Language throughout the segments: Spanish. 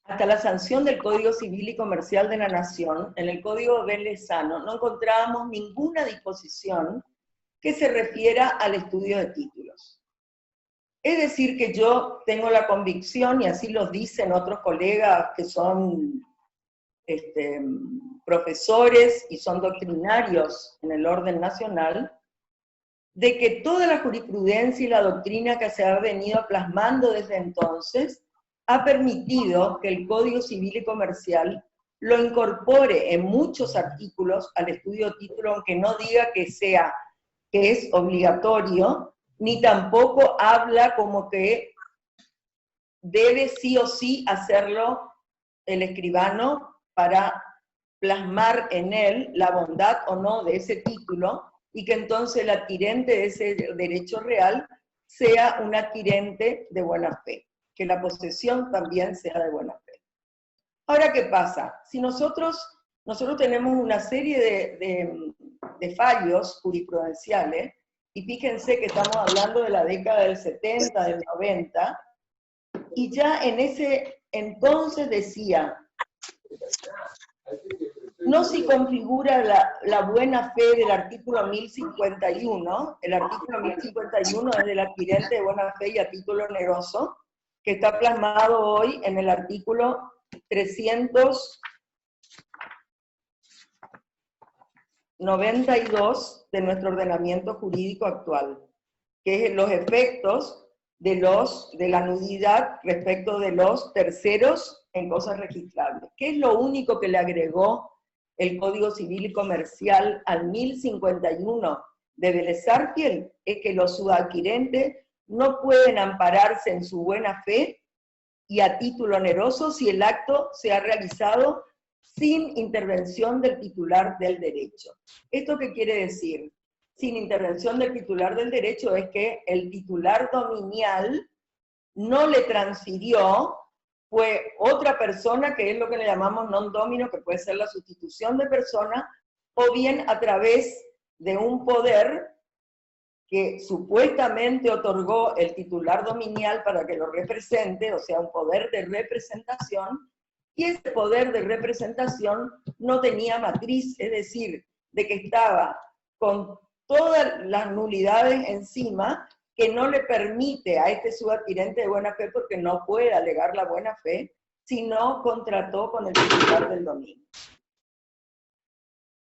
hasta la sanción del Código Civil y Comercial de la Nación, en el Código Velezano, no encontrábamos ninguna disposición que se refiera al estudio de títulos. Es decir, que yo tengo la convicción, y así lo dicen otros colegas que son profesores y son doctrinarios en el orden nacional, de que toda la jurisprudencia y la doctrina que se ha venido plasmando desde entonces ha permitido que el Código Civil y Comercial lo incorpore en muchos artículos al estudio de título, aunque no diga que es obligatorio, ni tampoco habla como que debe sí o sí hacerlo el escribano para plasmar en él la bondad o no de ese título, y que entonces el adquirente de ese derecho real sea un adquirente de buena fe, que la posesión también sea de buena fe. Ahora, ¿qué pasa? Si nosotros tenemos una serie de fallos jurisprudenciales, y fíjense que estamos hablando de la década del 70, del 90, y ya en ese entonces decía, no se configura la buena fe del artículo 1051, el artículo 1051 es del adquirente de buena fe y a título oneroso, que está plasmado hoy en el artículo 392 de nuestro ordenamiento jurídico actual, que es los efectos de la nulidad respecto de los terceros en cosas registrables. ¿Qué es lo único que le agregó el Código Civil y Comercial al 1051 de Vélez Arfiel? Es que los subadquirentes no pueden ampararse en su buena fe y a título oneroso si el acto se ha realizado sin intervención del titular del derecho. ¿Esto qué quiere decir? Sin intervención del titular del derecho es que el titular dominial no le transfirió, fue otra persona, que es lo que le llamamos non domino, que puede ser la sustitución de persona, o bien a través de un poder que supuestamente otorgó el titular dominial para que lo represente, o sea, un poder de representación, y ese poder de representación no tenía matriz, es decir, de que estaba con todas las nulidades encima, que no le permite a este subadquirente de buena fe, porque no puede alegar la buena fe, si no contrató con el titular del dominio.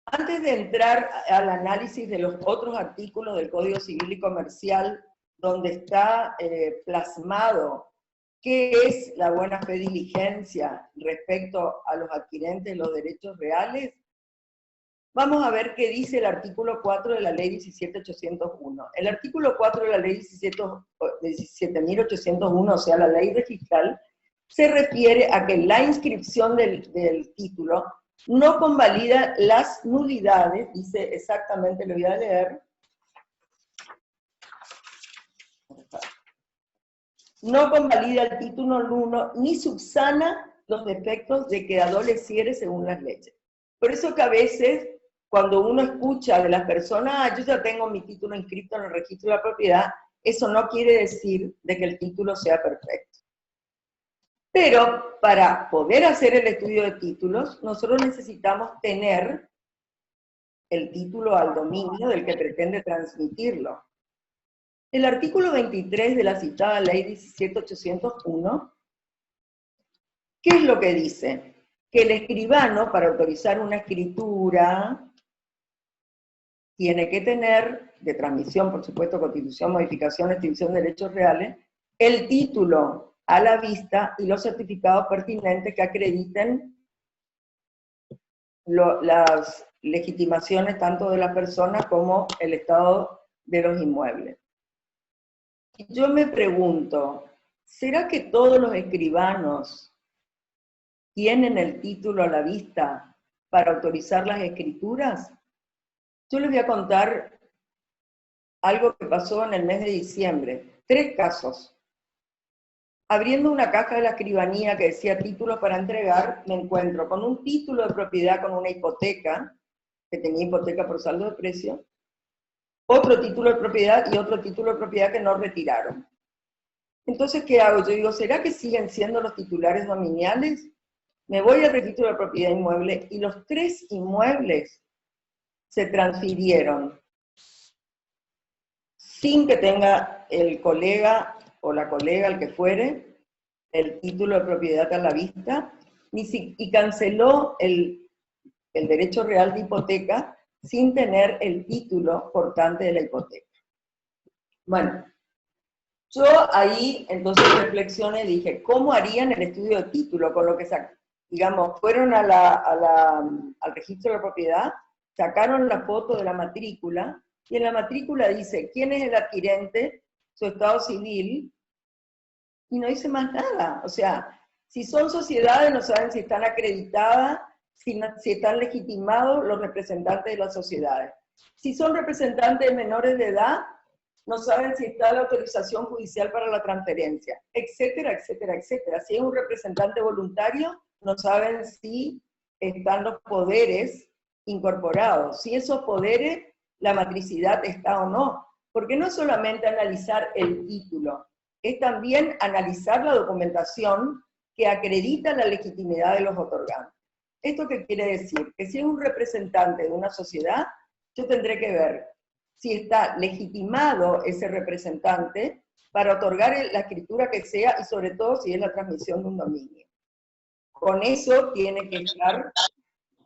Antes de entrar al análisis de los otros artículos del Código Civil y Comercial, donde está plasmado qué es la buena fe diligencia respecto a los adquirentes de los derechos reales, vamos a ver qué dice el artículo 4 de la ley 17.801. El artículo 4 de la ley 17.801, o sea, la ley registral, se refiere a que la inscripción del título no convalida las nulidades, dice exactamente, lo voy a leer, no convalida el título nulo, ni subsana los defectos de que adoleciere según las leyes. Por eso que a veces, cuando uno escucha de las personas, yo ya tengo mi título inscrito en el registro de la propiedad, eso no quiere decir de que el título sea perfecto. Pero para poder hacer el estudio de títulos, nosotros necesitamos tener el título al dominio del que pretende transmitirlo. El artículo 23 de la citada ley 17.801, ¿qué es lo que dice? Que el escribano, para autorizar una escritura, tiene que tener, de transmisión, por supuesto, constitución, modificación, extinción de derechos reales, el título a la vista y los certificados pertinentes que acrediten las legitimaciones tanto de la persona como el estado de los inmuebles. Yo me pregunto, ¿será que todos los escribanos tienen el título a la vista para autorizar las escrituras? Yo les voy a contar algo que pasó en el mes de diciembre. 3 casos. Abriendo una caja de la escribanía que decía títulos para entregar, me encuentro con un título de propiedad con una hipoteca, que tenía hipoteca por saldo de precio, otro título de propiedad y otro título de propiedad que no retiraron. Entonces, ¿qué hago? Yo digo, ¿será que siguen siendo los titulares dominiales? Me voy al registro de propiedad inmueble y los 3 inmuebles se transfirieron sin que tenga el colega o la colega, el que fuere, el título de propiedad a la vista, y canceló el derecho real de hipoteca sin tener el título portante de la hipoteca. Bueno, yo ahí entonces reflexioné y dije, ¿cómo harían el estudio de título? Con lo que, digamos, fueron al registro de la propiedad, sacaron la foto de la matrícula, y en la matrícula dice quién es el adquirente, su estado civil, y no dice más nada. O sea, si son sociedades, no saben si están acreditadas, si están legitimados los representantes de las sociedades. Si son representantes de menores de edad, no saben si está la autorización judicial para la transferencia, etcétera, etcétera, etcétera. Si es un representante voluntario, no saben si están los poderes incorporados, si esos poderes, la matricidad está o no. Porque no es solamente analizar el título, es también analizar la documentación que acredita la legitimidad de los otorgantes. ¿Esto qué quiere decir? Que si es un representante de una sociedad, yo tendré que ver si está legitimado ese representante para otorgar la escritura que sea, y sobre todo si es la transmisión de un dominio. Con eso tiene que estar,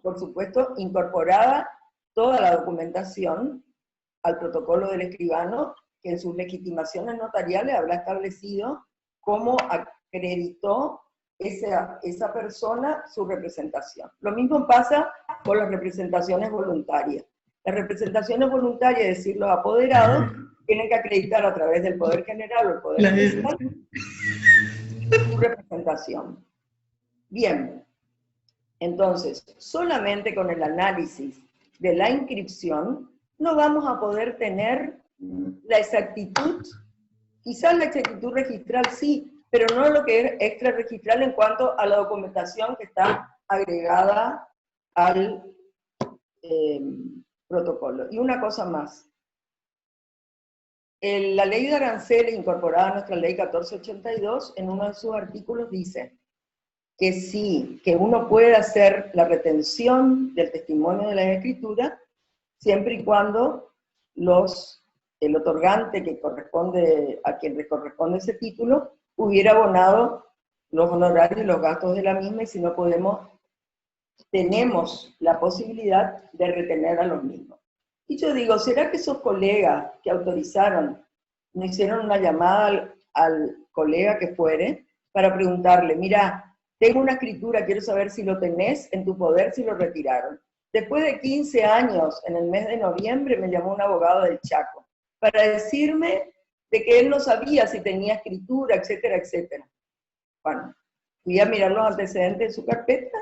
por supuesto, incorporada toda la documentación al protocolo del escribano, que en sus legitimaciones notariales habrá establecido cómo acreditó esa persona su representación. Lo mismo pasa con las representaciones voluntarias. Las representaciones voluntarias, es decir, los apoderados, tienen que acreditar a través del Poder General o el Poder Judicial su representación. Bien, entonces, solamente con el análisis de la inscripción no vamos a poder tener la exactitud, quizás la exactitud registral sí, pero no lo que es extrarregistral en cuanto a la documentación que está agregada al protocolo. Y una cosa más. La ley de aranceles incorporada a nuestra ley 1482, en uno de sus artículos dice que sí, que uno puede hacer la retención del testimonio de la escritura siempre y cuando el otorgante que corresponde, a quien le corresponde ese título, hubiera abonado los honorarios y los gastos de la misma, y si no tenemos la posibilidad de retener a los mismos. Y yo digo, ¿será que esos colegas que autorizaron no hicieron una llamada al colega que fuere para preguntarle, mira, tengo una escritura, quiero saber si lo tenés en tu poder, si lo retiraron? Después de 15 años, en el mes de noviembre, me llamó un abogado del Chaco para decirme de que él no sabía si tenía escritura, etcétera, etcétera. Bueno, fui a mirar los antecedentes de su carpeta.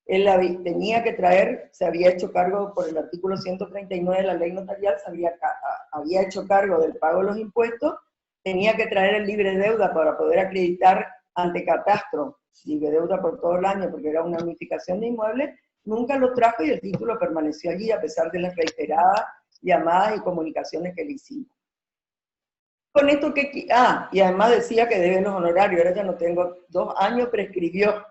Él tenía que traer, se había hecho cargo por el artículo 139 de la ley notarial, había hecho cargo del pago de los impuestos, tenía que traer el libre deuda para poder acreditar ante catastro, libre deuda por todo el año, porque era una unificación de inmuebles. Nunca lo trajo y el título permaneció allí a pesar de las reiteradas llamadas y comunicaciones que le hicimos. Con esto que... y además decía que debe los honorarios, ahora ya no tengo, 2 años prescribió,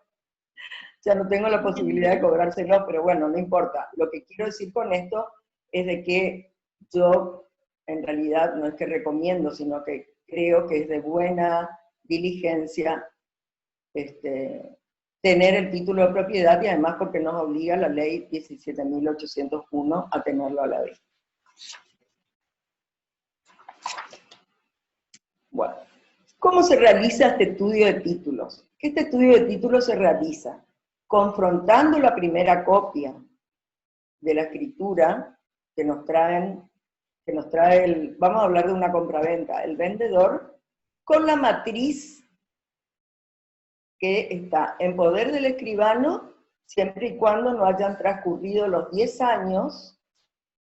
ya no tengo la posibilidad de cobrárselo, pero bueno, no importa. Lo que quiero decir con esto es de que yo, en realidad, no es que recomiendo, sino que creo que es de buena diligencia tener el título de propiedad, y además porque nos obliga la ley 17.801 a tenerlo a la vista. Bueno, ¿cómo se realiza este estudio de títulos? Este estudio de títulos se realiza confrontando la primera copia de la escritura que nos trae vamos a hablar de una compraventa, el vendedor, con la matriz que está en poder del escribano, siempre y cuando no hayan transcurrido los 10 años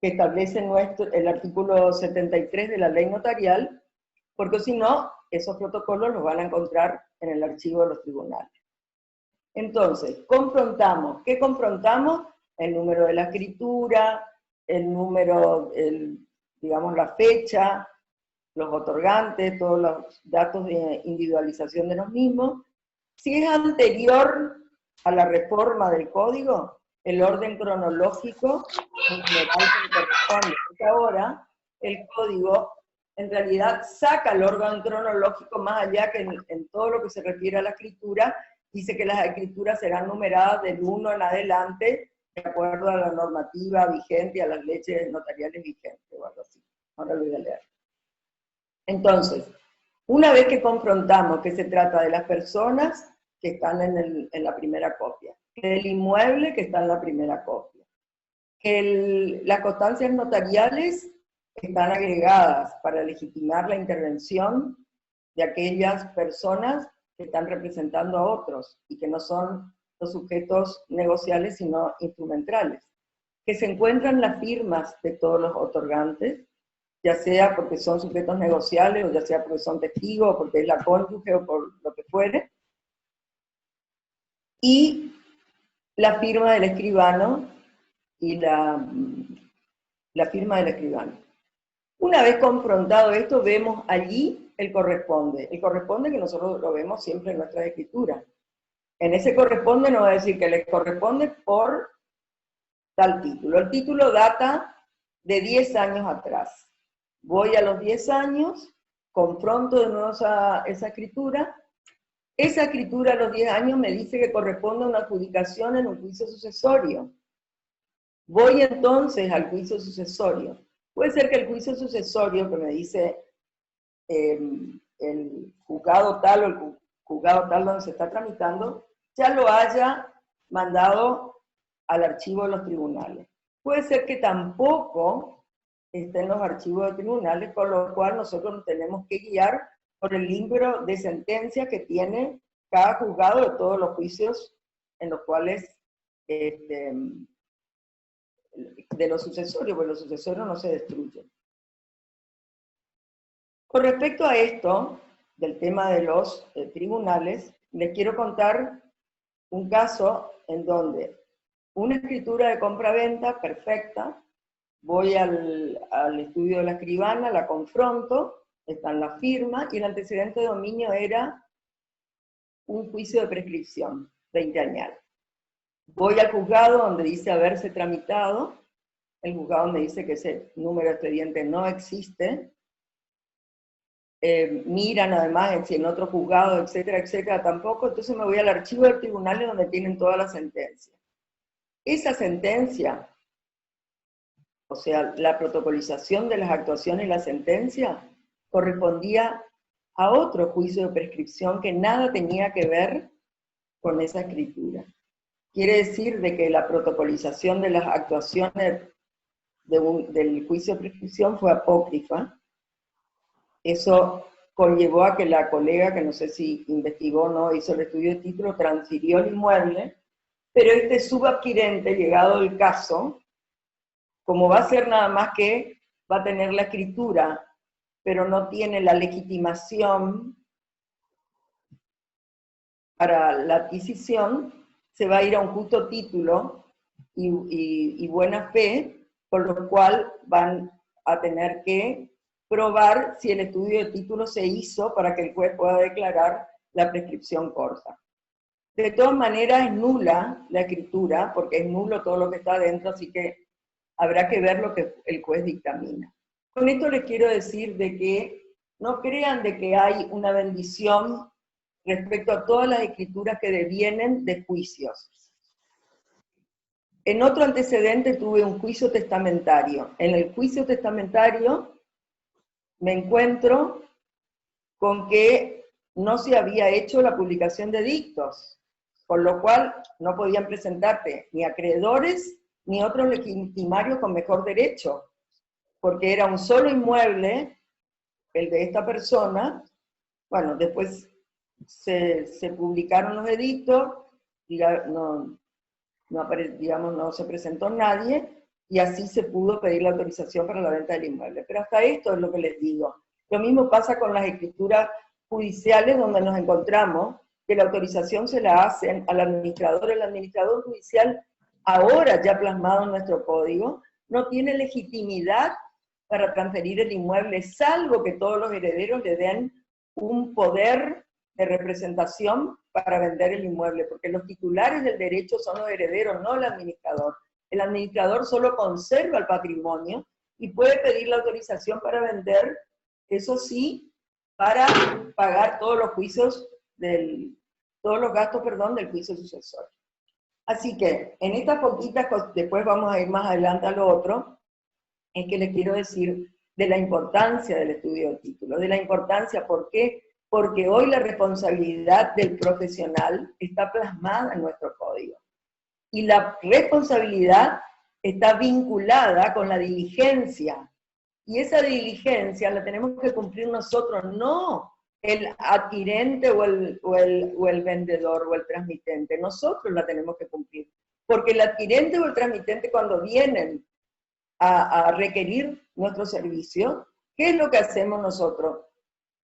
que establece el artículo 73 de la ley notarial, porque si no, esos protocolos los van a encontrar en el archivo de los tribunales. Entonces, confrontamos. ¿Qué confrontamos? El número de la escritura, el número, digamos, la fecha, los otorgantes, todos los datos de individualización de los mismos. Si es anterior a la reforma del código, el orden cronológico en general que le corresponde, porque ahora el código en realidad saca el orden cronológico más allá que en todo lo que se refiere a la escritura, dice que las escrituras serán numeradas del 1 en adelante, de acuerdo a la normativa vigente y a las leyes notariales vigentes, o algo así. Ahora lo voy a leer. Entonces, una vez que confrontamos que se trata de las personas que están en la primera copia, del inmueble que está en la primera copia, que las constancias notariales están agregadas para legitimar la intervención de aquellas personas que están representando a otros y que no son los sujetos negociales sino instrumentales, que se encuentran las firmas de todos los otorgantes, ya sea porque son sujetos negociales, o ya sea porque son testigos, o porque es la cónyuge, o por lo que fuere, y la firma del escribano y la firma del escribano. Una vez confrontado esto, vemos allí el corresponde que nosotros lo vemos siempre en nuestras escrituras. En ese corresponde nos va a decir que les corresponde por tal título. El título data de 10 años atrás. Voy a los 10 años, confronto de nuevo esa escritura. Esa escritura a los 10 años me dice que corresponde a una adjudicación en un juicio sucesorio. Voy entonces al juicio sucesorio. Puede ser que el juicio sucesorio que me dice el juzgado tal o el juzgado tal donde se está tramitando, ya lo haya mandado al archivo de los tribunales. Puede ser que tampoco esté en los archivos de tribunales, con lo cual nosotros nos tenemos que guiar por el libro de sentencias que tiene cada juzgado de todos los juicios en los cuales, de los sucesorios, porque los sucesorios no se destruyen. Con respecto a esto, del tema de los tribunales, les quiero contar un caso en donde una escritura de compra-venta perfecta, voy al estudio de la escribana, la confronto, está en la firma, y el antecedente de dominio era un juicio de prescripción, 20 años. Voy al juzgado donde dice haberse tramitado, el juzgado me dice que ese número de expediente no existe, miran además si en otro juzgado, etcétera, etcétera, tampoco, entonces me voy al archivo del tribunal donde tienen toda la sentencia. Esa sentencia, o sea, la protocolización de las actuaciones y la sentencia, correspondía a otro juicio de prescripción que nada tenía que ver con esa escritura. Quiere decir de que la protocolización de las actuaciones del juicio de prescripción fue apócrifa. Eso conllevó a que la colega, que no sé si investigó o no, hizo el estudio de título, transfirió el inmueble, pero este subadquirente, llegado el caso, como va a ser nada más que, va a tener la escritura, pero no tiene la legitimación para la adquisición, se va a ir a un justo título y buena fe, por lo cual van a tener que probar si el estudio de título se hizo para que el juez pueda declarar la prescripción corta. De todas maneras es nula la escritura, porque es nulo todo lo que está adentro, así que habrá que ver lo que el juez dictamina. Con esto les quiero decir de que no crean de que hay una bendición respecto a todas las escrituras que devienen de juicios. En otro antecedente tuve un juicio testamentario. En el juicio testamentario me encuentro con que no se había hecho la publicación de edictos, por lo cual no podían presentarte ni acreedores ni otros legitimarios con mejor derecho, porque era un solo inmueble, el de esta persona. Bueno, después se publicaron los edictos, no se presentó nadie, y así se pudo pedir la autorización para la venta del inmueble. Pero hasta esto es lo que les digo. Lo mismo pasa con las escrituras judiciales, donde nos encontramos que la autorización se la hacen al administrador. El administrador judicial, ahora ya plasmado en nuestro código, no tiene legitimidad para transferir el inmueble, salvo que todos los herederos le den un poder de representación para vender el inmueble, porque los titulares del derecho son los herederos, no el administrador. El administrador solo conserva el patrimonio y puede pedir la autorización para vender, eso sí, para pagar todos los juicios todos los gastos, del juicio sucesorio. Así que, en estas poquitas cosas, después vamos a ir más adelante a lo otro, es que les quiero decir de la importancia del estudio de título, de la importancia, ¿por qué? Porque hoy la responsabilidad del profesional está plasmada en nuestro código. Y la responsabilidad está vinculada con la diligencia. Y esa diligencia la tenemos que cumplir nosotros, no el adquirente o el vendedor o el transmitente. Nosotros la tenemos que cumplir. Porque el adquirente o el transmitente, cuando vienen a requerir nuestro servicio, ¿qué es lo que hacemos nosotros?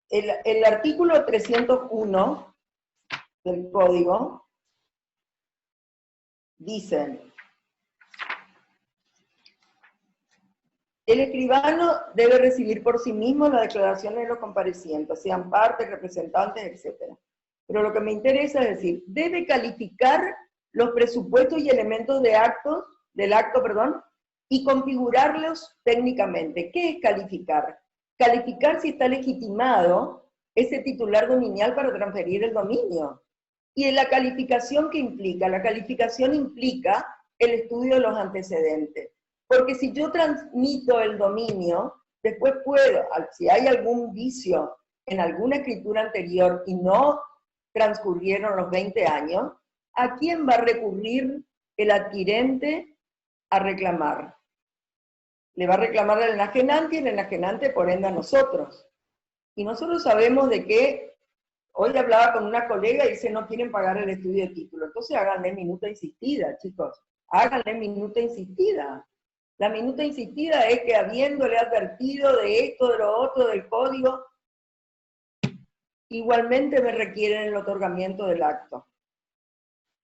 El artículo 301 del código dice: el escribano debe recibir por sí mismo las declaraciones de los comparecientes, sean partes, representantes, etc. Pero lo que me interesa es decir, debe calificar los presupuestos y elementos del acto, y configurarlos técnicamente. ¿Qué es calificar? Calificar si está legitimado ese titular dominial para transferir el dominio. ¿Y en la calificación qué implica? La calificación implica el estudio de los antecedentes. Porque si yo transmito el dominio, después puedo, si hay algún vicio en alguna escritura anterior y no transcurrieron los 20 años, ¿a quién va a recurrir el adquirente a reclamar? Le va a reclamar al enajenante y el enajenante por ende a nosotros. Y nosotros sabemos de que, hoy hablaba con una colega y dice, no quieren pagar el estudio de título. Entonces háganle minuta insistida, chicos. Háganle minuta insistida. La minuta insistida es que habiéndole advertido de esto, de lo otro, del código, igualmente me requieren el otorgamiento del acto.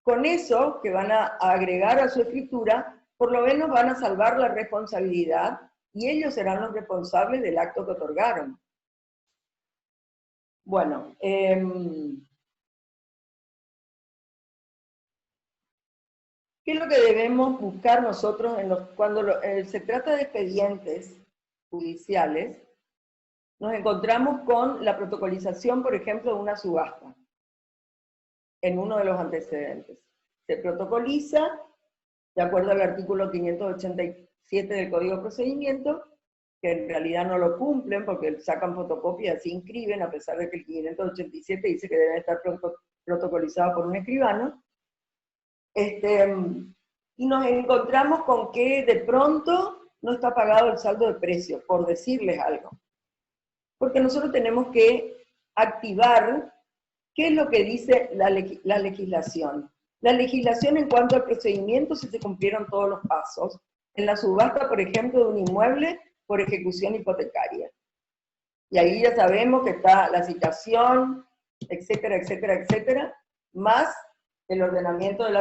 Con eso, que van a agregar a su escritura, por lo menos van a salvar la responsabilidad y ellos serán los responsables del acto que otorgaron. Bueno, ¿qué es lo que debemos buscar nosotros cuando se trata de expedientes judiciales? Nos encontramos con la protocolización, por ejemplo, de una subasta, en uno de los antecedentes. Se protocoliza, de acuerdo al artículo 587 del Código de Procedimiento, que en realidad no lo cumplen porque sacan fotocopia y así inscriben, a pesar de que el 587 dice que deben estar protocolizados por un escribano. Y nos encontramos con que de pronto no está pagado el saldo de precios, por decirles algo. Porque nosotros tenemos que activar qué es lo que dice la legislación. La legislación en cuanto al procedimiento, si se cumplieron todos los pasos. En la subasta, por ejemplo, de un inmueble por ejecución hipotecaria. Y ahí ya sabemos que está la citación, etcétera, etcétera, etcétera, más el ordenamiento de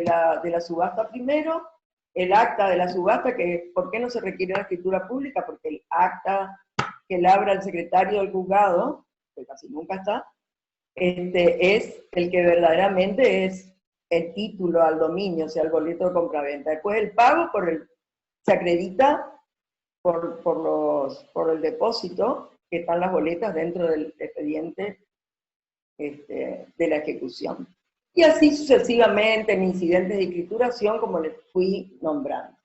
la subasta primero, el acta de la subasta, que ¿por qué no se requiere la escritura pública? Porque el acta que labra el secretario del juzgado, que casi nunca está, es el que verdaderamente es el título al dominio, o sea, el boleto de compraventa. Después el pago se acredita por el depósito, que están las boletas dentro del expediente de la ejecución. Y así sucesivamente en incidentes de escrituración, como les fui nombrando.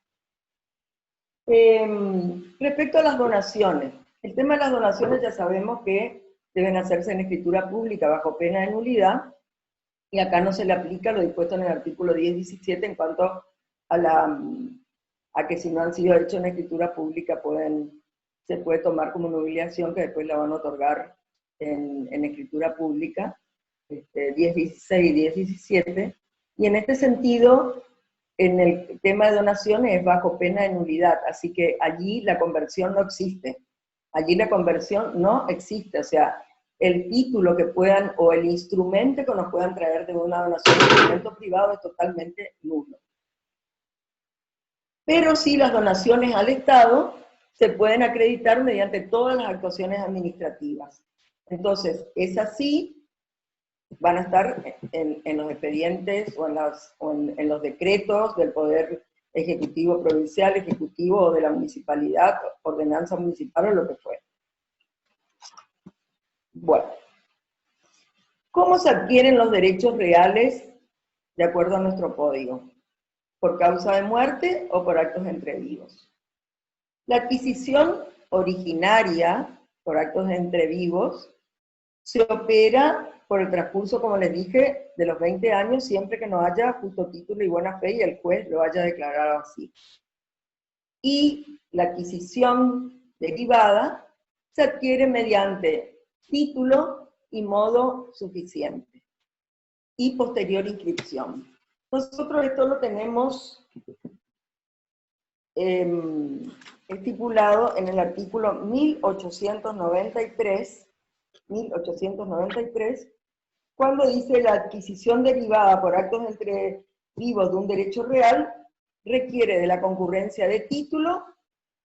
Respecto a las donaciones, el tema de las donaciones ya sabemos que deben hacerse en escritura pública bajo pena de nulidad, y acá no se le aplica lo dispuesto en el artículo 10.17 en cuanto a que si no han sido hechos en escritura pública se puede tomar como nulización, que después la van a otorgar en escritura pública, 10.16 y 10.17, y en este sentido, en el tema de donaciones es bajo pena de nulidad, así que allí la conversión no existe. Allí la conversión no existe, o sea, el título que puedan, o el instrumento que nos puedan traer de una donación de instrumento privado es totalmente nulo. Pero sí las donaciones al Estado se pueden acreditar mediante todas las actuaciones administrativas. Entonces, es así, van a estar en los expedientes o en los decretos del Poder Ejecutivo Provincial, Ejecutivo o de la Municipalidad, ordenanza municipal o lo que fuera. Bueno, ¿cómo se adquieren los derechos reales de acuerdo a nuestro código? ¿Por causa de muerte o por actos entre vivos? La adquisición originaria por actos entre vivos se opera por el transcurso, como les dije, de los 20 años, siempre que no haya justo título y buena fe y el juez lo haya declarado así. Y la adquisición derivada se adquiere mediante título y modo suficiente y posterior inscripción. Nosotros esto lo tenemos estipulado en el artículo 1893, cuando dice: la adquisición derivada por actos entre vivos de un derecho real requiere de la concurrencia de título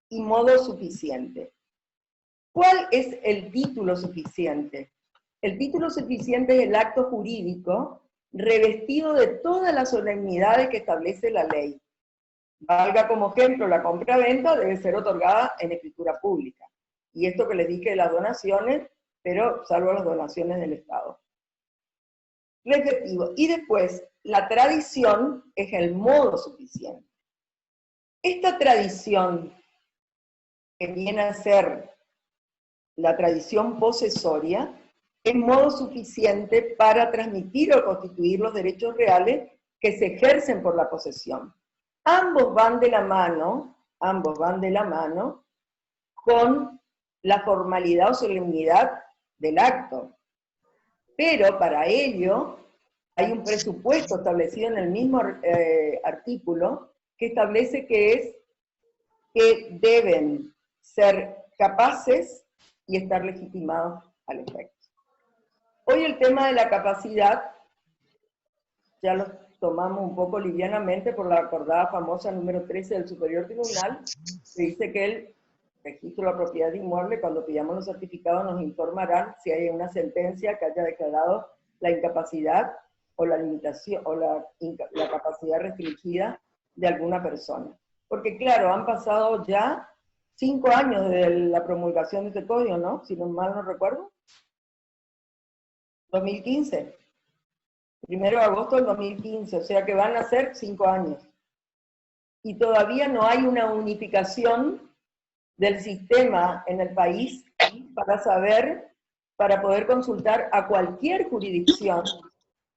y modo suficiente. ¿Cuál es el título suficiente? El título suficiente es el acto jurídico revestido de todas las solemnidades que establece la ley. Valga como ejemplo, la compra-venta debe ser otorgada en escritura pública. Y esto que les dije de las donaciones, pero salvo las donaciones del Estado. Respectivo. Y después, la tradición es el modo suficiente. Esta tradición, que viene a ser la tradición posesoria, es modo suficiente para transmitir o constituir los derechos reales que se ejercen por la posesión. Ambos van de la mano con la formalidad o solemnidad del acto. Pero para ello hay un presupuesto establecido en el mismo artículo que establece que deben ser capaces y estar legitimados al efecto. Hoy el tema de la capacidad ya lo tomamos un poco livianamente por la acordada famosa número 13 del Superior Tribunal, que dice que el registro de la propiedad de inmueble, cuando pidamos los certificados, nos informarán si hay una sentencia que haya declarado la incapacidad o la limitación o la capacidad restringida de alguna persona. Porque claro, han pasado ya 5 años desde la promulgación de este código, ¿no? Si no mal no recuerdo. 2015. 1 de agosto del 2015, o sea que van a ser 5 años. Y todavía no hay una unificación del sistema en el país para poder consultar a cualquier jurisdicción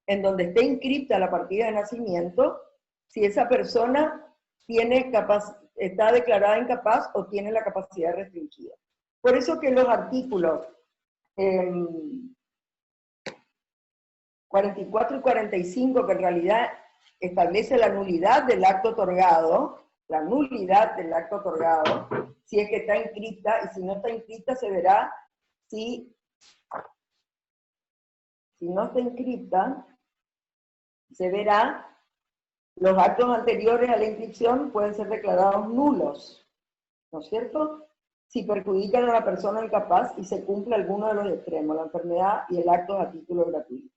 en donde esté inscripta la partida de nacimiento, si esa persona está declarada incapaz o tiene la capacidad restringida. Por eso que los artículos 44 y 45, que en realidad establece la nulidad del acto otorgado, si es que está inscrita, y si no está inscrita se verá si no está inscrita, se verá los actos anteriores a la inscripción pueden ser declarados nulos, ¿no es cierto? Si perjudican a la persona incapaz y se cumple alguno de los extremos, la enfermedad y el acto a título gratuito.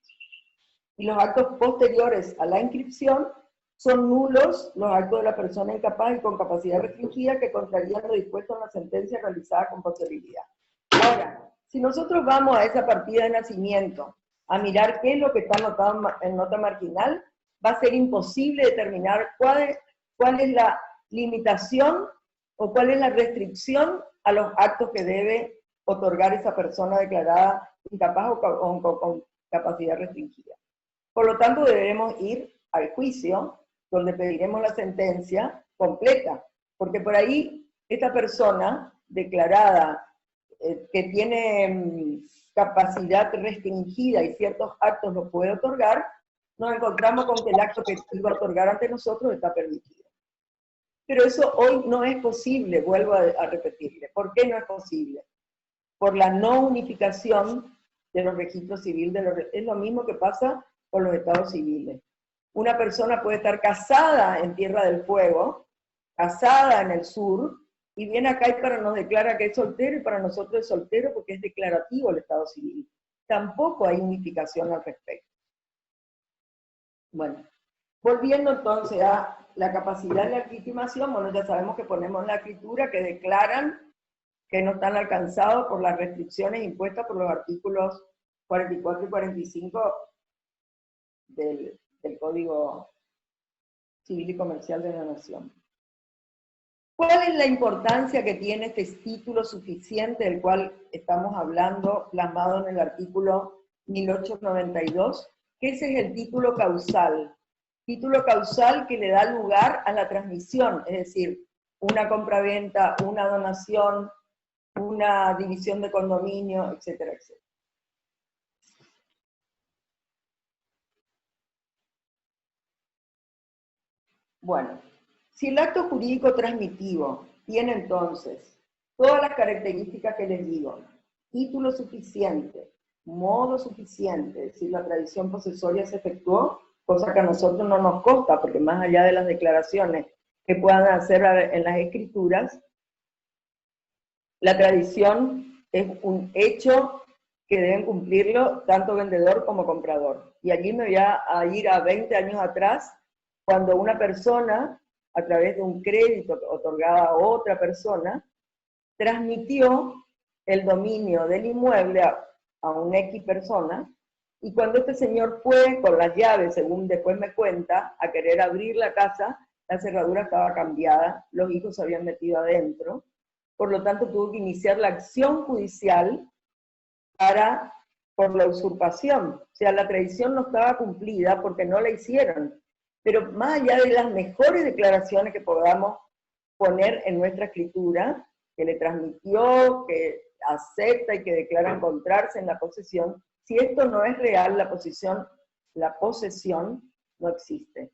Y los actos posteriores a la inscripción son nulos los actos de la persona incapaz y con capacidad restringida que contrarían lo dispuesto en la sentencia realizada con posterioridad. Ahora, si nosotros vamos a esa partida de nacimiento a mirar qué es lo que está anotado en nota marginal, va a ser imposible determinar cuál es la limitación o cuál es la restricción a los actos que debe otorgar esa persona declarada incapaz o con capacidad restringida. Por lo tanto, deberemos ir al juicio, donde pediremos la sentencia completa, porque por ahí esta persona declarada que tiene capacidad restringida y ciertos actos los puede otorgar, nos encontramos con que el acto que iba a otorgar ante nosotros está permitido. Pero eso hoy no es posible, vuelvo a repetirle. ¿Por qué no es posible? Por la no unificación de los registros civiles. Es lo mismo que pasa con los estados civiles. Una persona puede estar casada en Tierra del Fuego, casada en el sur, y viene acá y nos declara que es soltero, y para nosotros es soltero porque es declarativo el estado civil. Tampoco hay unificación al respecto. Bueno, volviendo entonces a la capacidad de legitimación, bueno, ya sabemos que ponemos en la escritura que declaran que no están alcanzados por las restricciones impuestas por los artículos 44 y 45 del Código Civil y Comercial de la Nación. ¿Cuál es la importancia que tiene este título suficiente del cual estamos hablando, plasmado en el artículo 1892? Que ese es el título causal. Título causal que le da lugar a la transmisión, es decir, una compraventa, una donación, una división de condominio, etcétera, etcétera. Bueno, si el acto jurídico transmitivo tiene entonces todas las características que les digo, título suficiente, modo suficiente, es decir, la tradición posesoria se efectuó, cosa que a nosotros no nos consta, porque más allá de las declaraciones que puedan hacer en las escrituras, la tradición es un hecho que deben cumplirlo tanto vendedor como comprador. Y allí me voy a ir a 20 años atrás, cuando una persona, a través de un crédito otorgado a otra persona, transmitió el dominio del inmueble a un X persona, y cuando este señor fue con las llaves, según después me cuenta, a querer abrir la casa, la cerradura estaba cambiada, los hijos se habían metido adentro, por lo tanto tuvo que iniciar la acción judicial por la usurpación. O sea, la tradición no estaba cumplida porque no la hicieron. Pero más allá de las mejores declaraciones que podamos poner en nuestra escritura, que le transmitió, que acepta y que declara encontrarse en la posesión, si esto no es real, la posesión no existe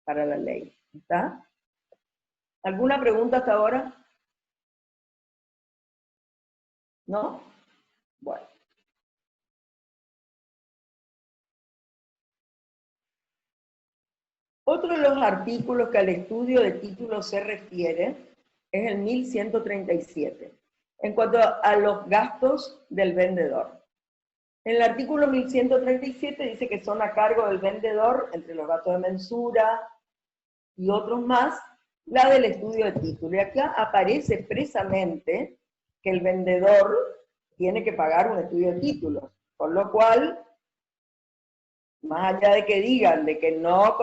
para la ley. ¿Está? ¿Alguna pregunta hasta ahora? ¿No? Bueno. Otro de los artículos que al estudio de títulos se refiere es el 1137, en cuanto a los gastos del vendedor. En el artículo 1137 dice que son a cargo del vendedor, entre los gastos de mensura y otros más, la del estudio de título. Y acá aparece expresamente que el vendedor tiene que pagar un estudio de títulos, con lo cual, más allá de que digan de que no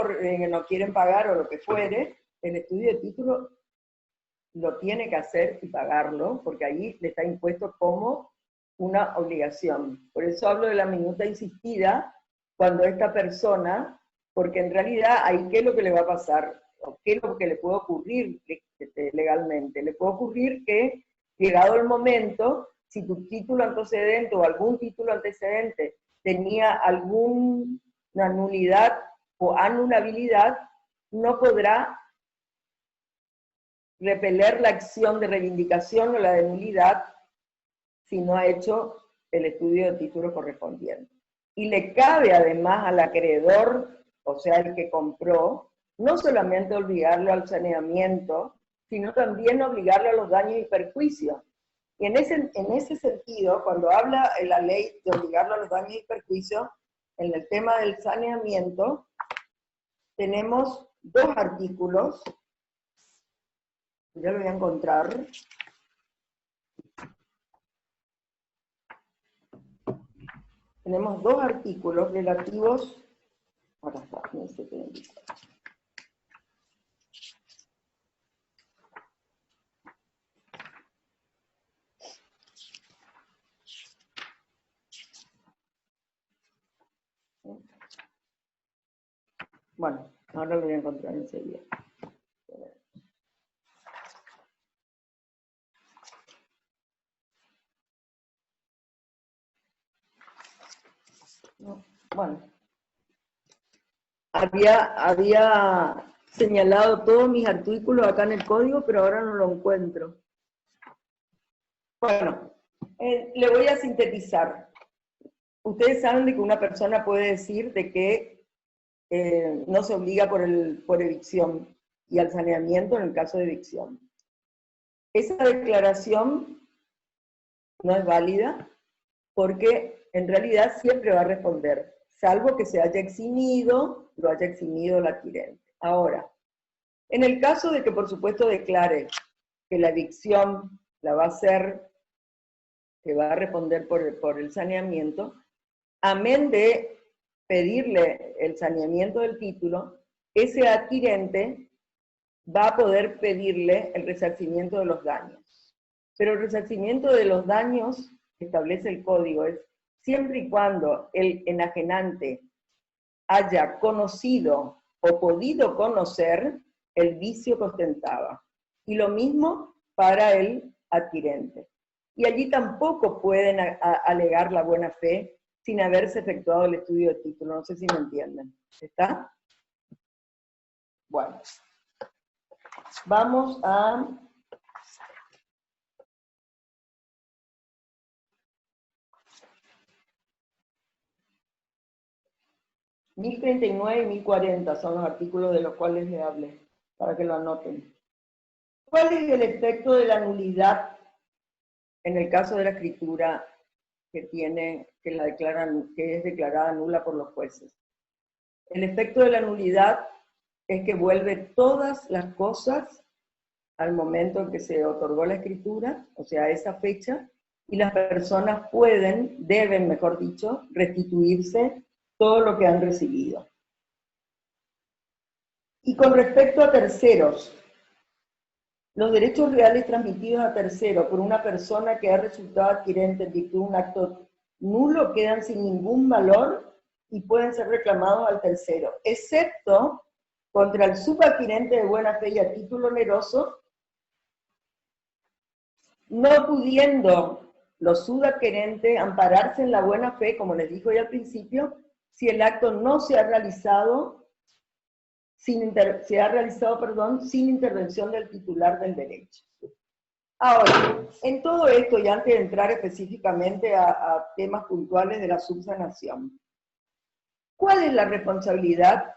quieren pagar o lo que fuere, el estudio de título lo tiene que hacer y pagarlo, porque ahí le está impuesto como una obligación. Por eso hablo de la minuta insistida, cuando esta persona, porque en realidad ahí qué es lo que le va a pasar, o qué es lo que le puede ocurrir legalmente. Le puede ocurrir que, llegado el momento, si tu título antecedente o algún título antecedente tenía alguna nulidad o anulabilidad, no podrá repeler la acción de reivindicación o la de nulidad si no ha hecho el estudio de título correspondiente. Y le cabe además al acreedor, o sea, el que compró, no solamente obligarlo al saneamiento, sino también obligarlo a los daños y perjuicios. Y en ese sentido, cuando habla la ley de obligarlo a los daños y perjuicios, en el tema del saneamiento, tenemos dos artículos, ya lo voy a encontrar. Tenemos dos artículos relativos, acá está, no sé qué indica. Bueno, ahora lo voy a encontrar enseguida. Bueno, había señalado todos mis artículos acá en el código, pero ahora no lo encuentro. Bueno, le voy a sintetizar. Ustedes saben de que una persona puede decir de que no se obliga por evicción y al saneamiento en el caso de evicción. esa declaración no es válida porque en realidad siempre va a responder, salvo que se haya eximido, lo haya eximido el adquirente. Ahora, en el caso de que por supuesto declare que la evicción la va a hacer, que va a responder por el saneamiento, amén de pedirle el saneamiento del título, ese adquirente va a poder pedirle el resarcimiento de los daños. Pero el resarcimiento de los daños que establece el código es siempre y cuando el enajenante haya conocido o podido conocer el vicio que ostentaba. Y lo mismo para el adquirente. Y allí tampoco pueden alegar la buena fe sin haberse efectuado el estudio de título. No sé si me entienden. ¿Está? Bueno. Vamos a... ...1039 y 1040 son los artículos de los cuales les hablé, para que lo anoten. ¿Cuál es el efecto de la nulidad en el caso de la escritura que es declarada nula por los jueces? El efecto de la nulidad es que vuelve todas las cosas al momento en que se otorgó la escritura, o sea, a esa fecha, y las personas deben, mejor dicho, restituirse todo lo que han recibido. Y con respecto a terceros, los derechos reales transmitidos a terceros por una persona que ha resultado adquirente en virtud de un acto nulo quedan sin ningún valor y pueden ser reclamados al tercero, excepto contra el subadquirente de buena fe y a título oneroso, no pudiendo los subadquirentes ampararse en la buena fe, como les dijo ya al principio, si el acto no se ha realizado sin intervención del titular del derecho. Ahora, en todo esto, y antes de entrar específicamente a temas puntuales de la subsanación, ¿cuál es la responsabilidad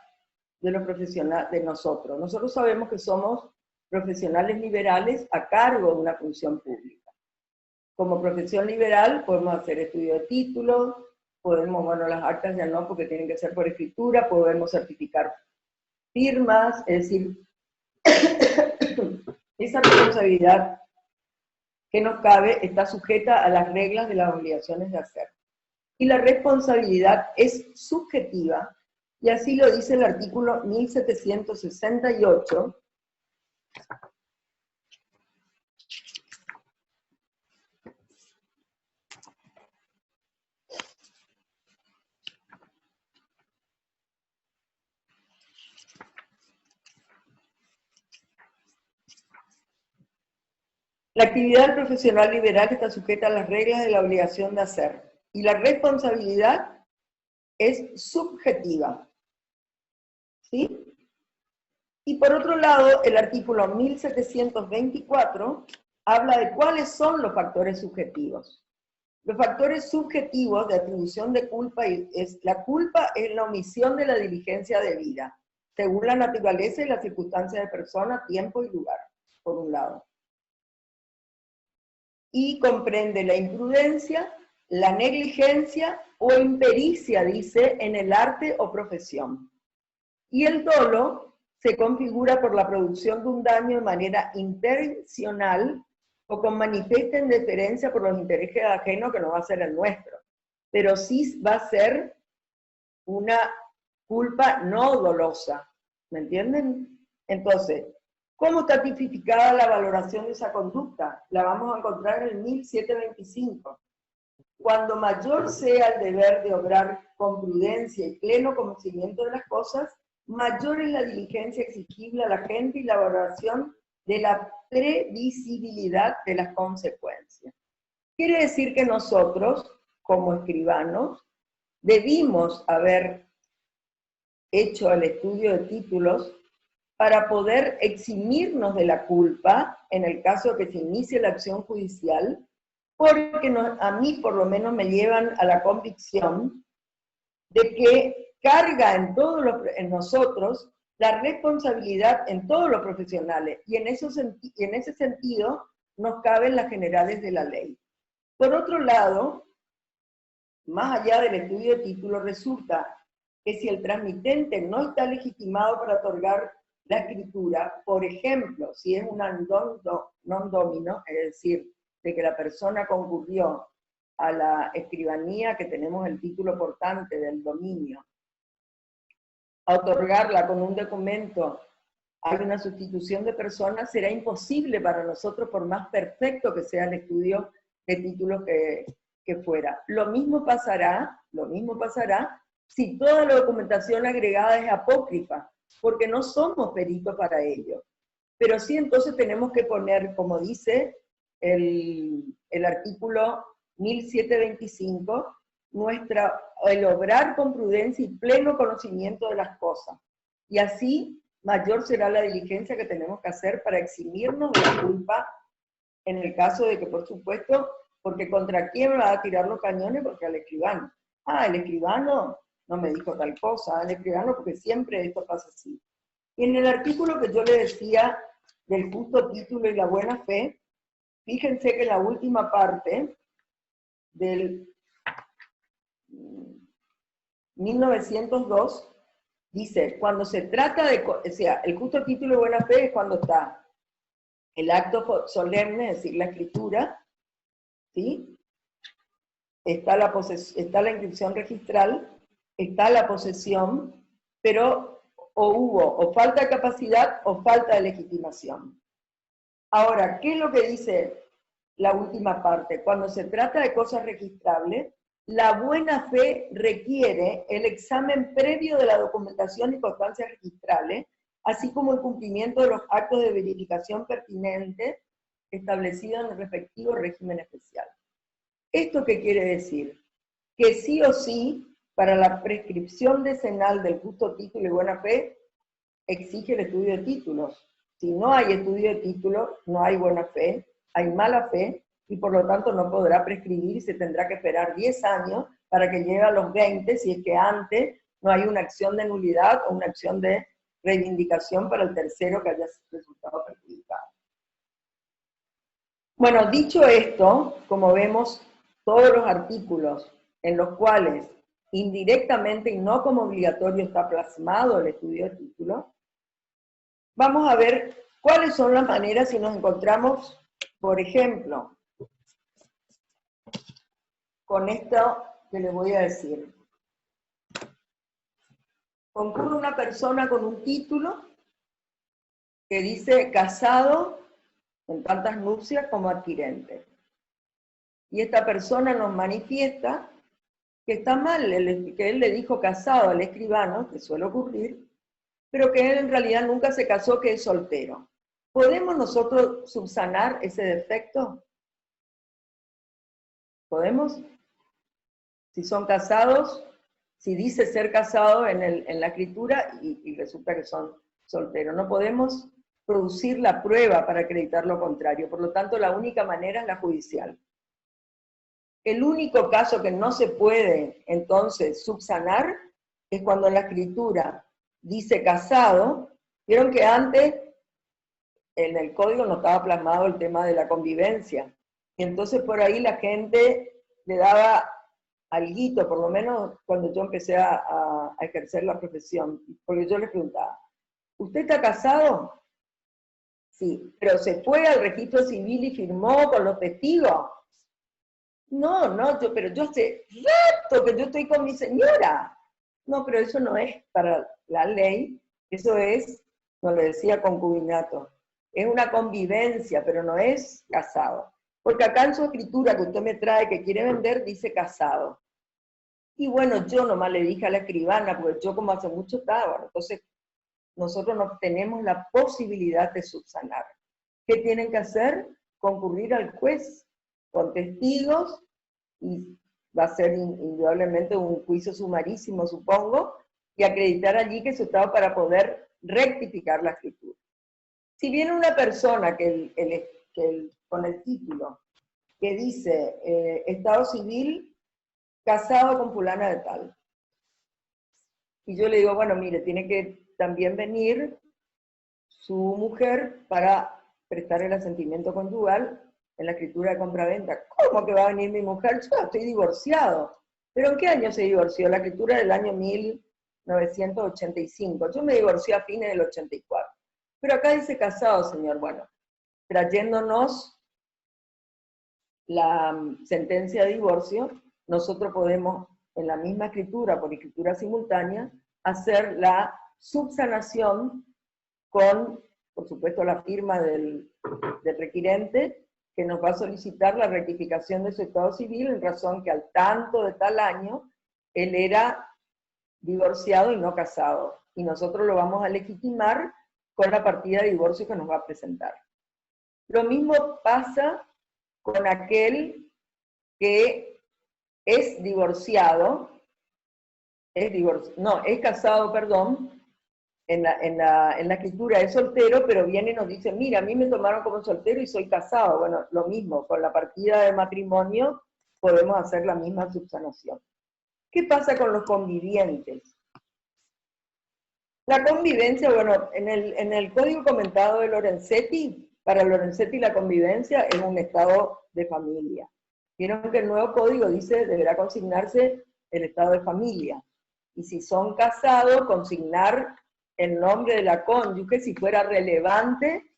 de los profesionales, de nosotros? Nosotros sabemos que somos profesionales liberales a cargo de una función pública. Como profesión liberal podemos hacer estudio de títulos, podemos, bueno, las actas ya no, porque tienen que ser por escritura, podemos certificar firmas, es decir, esa responsabilidad que nos cabe está sujeta a las reglas de las obligaciones de hacer. Y la responsabilidad es subjetiva, y así lo dice el artículo 1768, la actividad profesional liberal está sujeta a las reglas de la obligación de hacer, y la responsabilidad es subjetiva. ¿Sí? Y por otro lado, el artículo 1724 habla de cuáles son los factores subjetivos. Los factores subjetivos de atribución de culpa la culpa es la omisión de la diligencia debida, según la naturaleza y las circunstancias de persona, tiempo y lugar, por un lado. Y comprende la imprudencia, la negligencia o impericia, dice, en el arte o profesión. Y el dolo se configura por la producción de un daño de manera intencional o con manifiesta indiferencia por los intereses ajenos, que no va a ser el nuestro, pero sí va a ser una culpa no dolosa, ¿me entienden? Entonces, ¿cómo está tipificada la valoración de esa conducta? La vamos a encontrar en el 1725. Cuando mayor sea el deber de obrar con prudencia y pleno conocimiento de las cosas, mayor es la diligencia exigible a la gente y la valoración de la previsibilidad de las consecuencias. Quiere decir que nosotros, como escribanos, debimos haber hecho el estudio de títulos para poder eximirnos de la culpa en el caso de que se inicie la acción judicial, porque a mí por lo menos me llevan a la convicción de que carga en nosotros la responsabilidad en todos los profesionales, y en ese sentido nos caben las generales de la ley. Por otro lado, más allá del estudio de título, resulta que si el transmitente no está legitimado para otorgar la escritura, por ejemplo, si es una non domino, es decir, de que la persona concurrió a la escribanía, que tenemos el título portante del dominio, a otorgarla con un documento, hay una sustitución de personas, será imposible para nosotros, por más perfecto que sea el estudio de títulos que fuera. Lo mismo pasará si toda la documentación agregada es apócrifa, porque no somos peritos para ello. Pero sí, entonces tenemos que poner, como dice el artículo 1725, el obrar con prudencia y pleno conocimiento de las cosas. Y así, mayor será la diligencia que tenemos que hacer para eximirnos de la culpa, en el caso de que, por supuesto, porque contra quién va a tirar los cañones, porque al escribano. El escribano no me dijo tal cosa, al escribano porque siempre esto pasa así. Y en el artículo que yo le decía del justo título y la buena fe, fíjense que la última parte del 1902 dice, cuando se trata de, o sea, el justo título y buena fe es cuando está el acto solemne, es decir, la escritura, ¿sí? Está la inscripción registral, está la posesión, pero o hubo o falta de capacidad o falta de legitimación. Ahora, ¿qué es lo que dice la última parte? Cuando se trata de cosas registrables, la buena fe requiere el examen previo de la documentación y constancias registrales, así como el cumplimiento de los actos de verificación pertinentes establecidos en el respectivo régimen especial. ¿Esto qué quiere decir? Que sí o sí, para la prescripción decenal del justo título y buena fe, exige el estudio de títulos. Si no hay estudio de títulos, no hay buena fe, hay mala fe, y por lo tanto no podrá prescribir y se tendrá que esperar 10 años para que llegue a los 20, si es que antes no hay una acción de nulidad o una acción de reivindicación para el tercero que haya resultado perjudicado. Bueno, dicho esto, como vemos, todos los artículos en los cuales indirectamente y no como obligatorio está plasmado el estudio de título, vamos a ver cuáles son las maneras si nos encontramos, por ejemplo, con esto que les voy a decir. Concurre una persona con un título que dice casado en tantas nupcias como adquirente. Y esta persona nos manifiesta que está mal, que él le dijo casado al escribano, que suele ocurrir, pero que él en realidad nunca se casó, que es soltero. ¿Podemos nosotros subsanar ese defecto? ¿Podemos? Si son casados, si dice ser casado en la escritura y resulta que son solteros. No podemos producir la prueba para acreditar lo contrario, por lo tanto la única manera es la judicial. El único caso que no se puede entonces subsanar es cuando en la escritura dice casado. Vieron que antes en el código no estaba plasmado el tema de la convivencia, y entonces por ahí la gente le daba alguito, por lo menos cuando yo empecé a ejercer la profesión, porque yo les preguntaba, ¿usted está casado? Sí, pero se fue al registro civil y firmó con los testigos. No, pero yo hace rato que yo estoy con mi señora. No, pero eso no es para la ley, eso es, nos lo decía, concubinato. Es una convivencia, pero no es casado. Porque acá en su escritura que usted me trae, que quiere vender, dice casado. Y bueno, yo nomás le dije a la escribana, porque yo como hace mucho estaba, bueno, entonces nosotros no tenemos la posibilidad de subsanar. ¿Qué tienen que hacer? Concurrir al juez con testigos, y va a ser indudablemente un juicio sumarísimo, supongo, y acreditar allí que eso estaba para poder rectificar la escritura. Si viene una persona con el título que dice Estado Civil, casado con fulana de tal, y yo le digo, bueno, mire, tiene que también venir su mujer para prestar el asentimiento conyugal, en la escritura de compra-venta. ¿Cómo que va a venir mi mujer? Yo estoy divorciado. ¿Pero en qué año se divorció? La escritura del año 1985. Yo me divorcié a fines del 84. Pero acá dice casado, señor. Bueno, trayéndonos la sentencia de divorcio, nosotros podemos, en la misma escritura, por escritura simultánea, hacer la subsanación con, por supuesto, la firma del requirente, que nos va a solicitar la rectificación de su estado civil en razón que al tanto de tal año él era divorciado y no casado. Y nosotros lo vamos a legitimar con la partida de divorcio que nos va a presentar. Lo mismo pasa con aquel que es divorciado, es casado, perdón, en la escritura es soltero, pero viene y nos dice, mira, a mí me tomaron como soltero y soy casado. Bueno, lo mismo, con la partida de matrimonio podemos hacer la misma subsanación. ¿Qué pasa con los convivientes? La convivencia, bueno, en el código comentado de Lorenzetti, para Lorenzetti la convivencia es un estado de familia. Vieron que el nuevo código dice, deberá consignarse el estado de familia. Y si son casados, consignar el nombre de la cónyuge si fuera relevante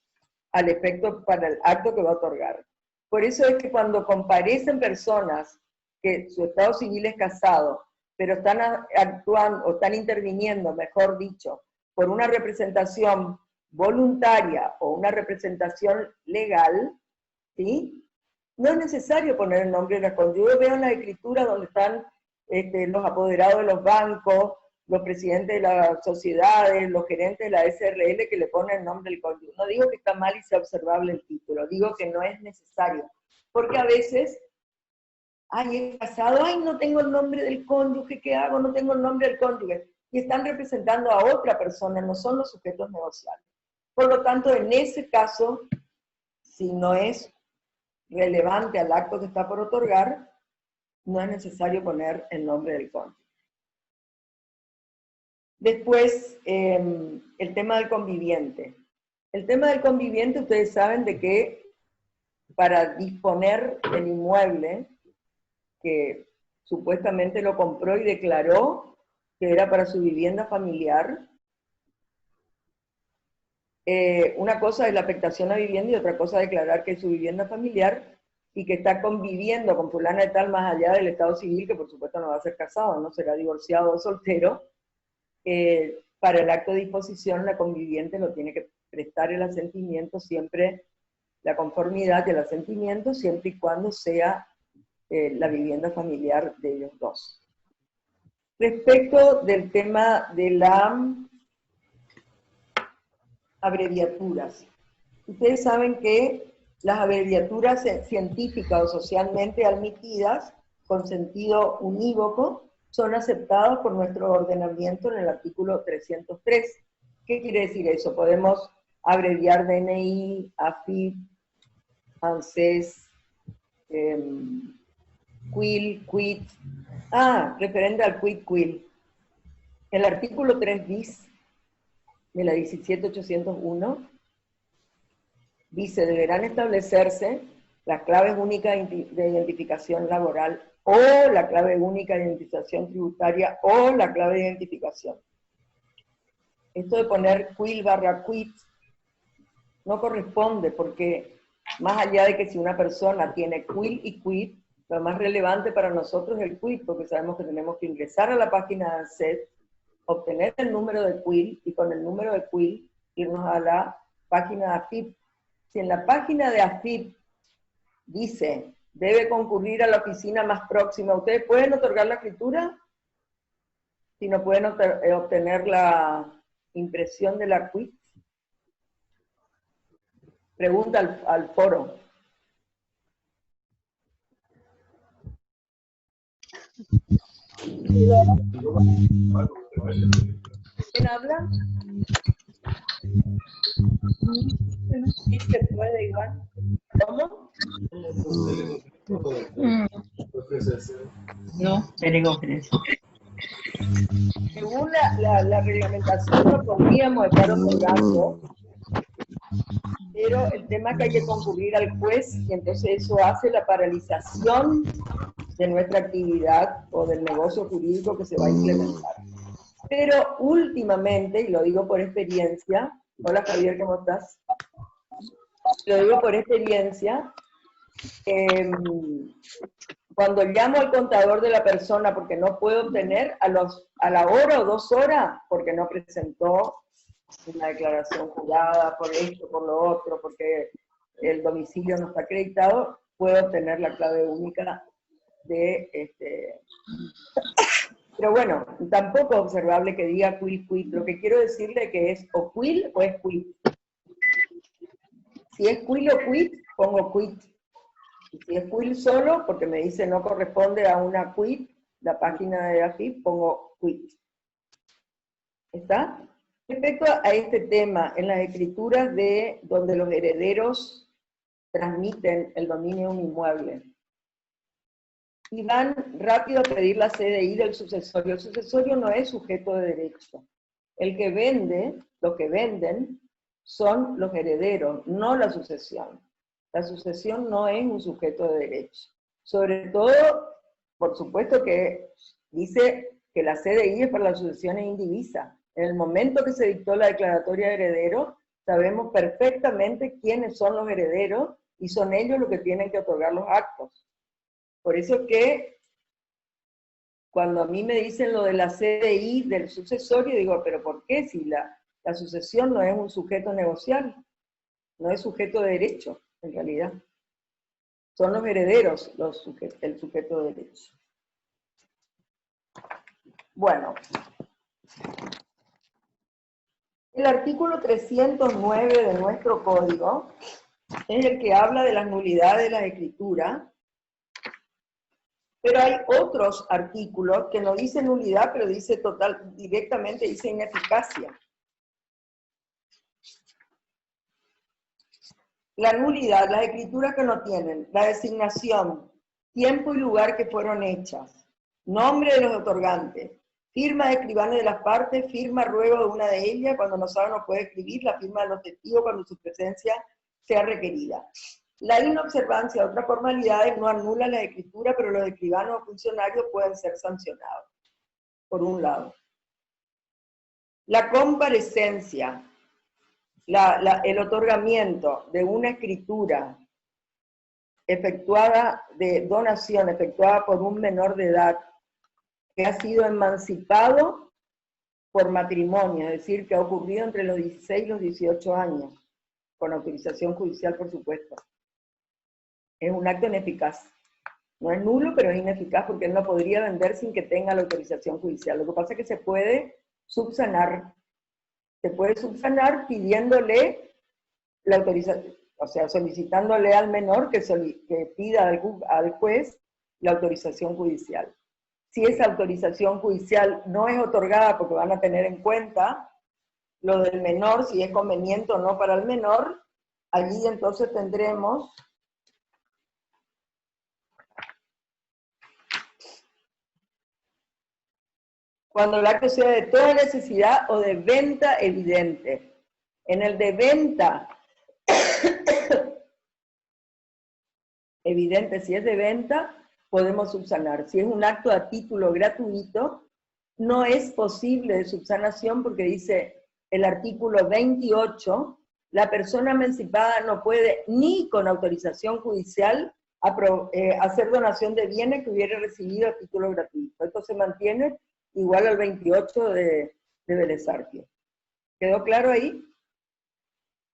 al efecto para el acto que va a otorgar. Por eso es que cuando comparecen personas que su estado civil es casado, pero están actuando, o están interviniendo, mejor dicho, por una representación voluntaria o una representación legal, ¿sí? No es necesario poner el nombre de la cónyuge. Vean la escritura donde están los apoderados de los bancos, los presidentes de las sociedades, los gerentes de la SRL que le ponen el nombre del cónyuge. No digo que está mal y sea observable el título, digo que no es necesario. Porque a veces, ay, he casado, ay, no tengo el nombre del cónyuge, ¿qué hago? No tengo el nombre del cónyuge. Y están representando a otra persona, no son los sujetos negociables. Por lo tanto, en ese caso, si no es relevante al acto que está por otorgar, no es necesario poner el nombre del cónyuge. Después, el tema del conviviente. El tema del conviviente, ustedes saben de que para disponer del inmueble, que supuestamente lo compró y declaró que era para su vivienda familiar, una cosa es la afectación a vivienda y otra cosa es declarar que es su vivienda familiar y que está conviviendo con fulana de tal más allá del estado civil, que por supuesto no va a ser casado, no será divorciado o soltero. Para el acto de disposición, la conviviente lo tiene que prestar el asentimiento siempre, la conformidad del asentimiento, siempre y cuando sea la vivienda familiar de ellos dos. Respecto del tema de las abreviaturas, ustedes saben que las abreviaturas científicas o socialmente admitidas, con sentido unívoco, son aceptadas por nuestro ordenamiento en el artículo 303. ¿Qué quiere decir eso? Podemos abreviar DNI, AFIP, ANSES, QUIL, QUIT. Referente al QUIT. El artículo 3 bis de la 17801 dice, deberán establecerse las claves únicas de identificación laboral o la clave única de identificación tributaria o la clave de identificación. Esto de poner QUIL / QUIT no corresponde, porque más allá de que si una persona tiene QUIL y QUIT, lo más relevante para nosotros es el QUIT, porque sabemos que tenemos que ingresar a la página de ANSES, obtener el número de QUIL y con el número de QUIL irnos a la página de AFIP. Si en la página de AFIP dice, debe concurrir a la oficina más próxima, ¿ustedes pueden otorgar la escritura? Si no pueden obtener la impresión de la QUIT. Pregunta al foro. ¿Quién habla? Sí, se puede igual. ¿Cómo? No, teleconferencia. Según la reglamentación, no podríamos estar otorgando pero el tema es que hay que concurrir al juez y entonces eso hace la paralización de nuestra actividad o del negocio jurídico que se va a implementar. Pero últimamente, y lo digo por experiencia, hola Javier, ¿cómo estás? Lo digo por experiencia, cuando llamo al contador de la persona porque no puedo obtener a la hora o 2 horas, porque no presentó una declaración jurada, por esto, por lo otro, porque el domicilio no está acreditado, puedo obtener la clave única de Pero bueno, tampoco es observable que diga quil quid. Lo que quiero decirle que es o quil o es quid. Si es quil o quid, pongo quid. Y si es quil solo, porque me dice no corresponde a una quid, la página de AFIP, pongo quid. ¿Está? Respecto a este tema, en las escrituras de donde los herederos transmiten el dominio de un inmueble, y van rápido a pedir la CDI del sucesorio. El sucesorio no es sujeto de derecho. El que vende, lo que venden, son los herederos, no la sucesión. La sucesión no es un sujeto de derecho. Sobre todo, por supuesto que dice que la CDI es para las sucesiones indivisas. En el momento que se dictó la declaratoria de herederos, sabemos perfectamente quiénes son los herederos y son ellos los que tienen que otorgar los actos. Por eso que cuando a mí me dicen lo de la CDI del sucesorio, digo, ¿pero por qué? Si la sucesión no es un sujeto negocial, no es sujeto de derecho, en realidad. Son los herederos el sujeto de derecho. Bueno. El artículo 309 de nuestro código es el que habla de las nulidades de la escritura. Pero hay otros artículos que no dicen nulidad, pero dice directamente dice ineficacia. La nulidad, las escrituras que no tienen, la designación, tiempo y lugar que fueron hechas, nombre de los otorgantes, firma de escribano de las partes, firma ruego de una de ellas, cuando no sabe no puede escribir, la firma de los testigos cuando su presencia sea requerida. La inobservancia de otras formalidades no anula la escritura, pero los escribanos o funcionarios pueden ser sancionados, por un lado. La comparecencia, el otorgamiento de una escritura efectuada de donación, efectuada por un menor de edad, que ha sido emancipado por matrimonio, es decir, que ha ocurrido entre los 16 y los 18 años, con autorización judicial, por supuesto. Es un acto ineficaz. No es nulo, pero es ineficaz porque él no podría vender sin que tenga la autorización judicial. Lo que pasa es que se puede subsanar. Se puede subsanar pidiéndole la autorización, o sea, solicitándole al menor que pida al juez la autorización judicial. Si esa autorización judicial no es otorgada, porque van a tener en cuenta lo del menor, si es conveniente o no para el menor, allí entonces tendremos cuando el acto sea de toda necesidad o de venta evidente. En el de venta evidente, si es de venta, podemos subsanar. Si es un acto a título gratuito, no es posible de subsanación porque dice el artículo 28, la persona emancipada no puede ni con autorización judicial hacer donación de bienes que hubiera recibido a título gratuito. Esto se mantiene igual al 28 de Vélez Arfiel. ¿Quedó claro ahí?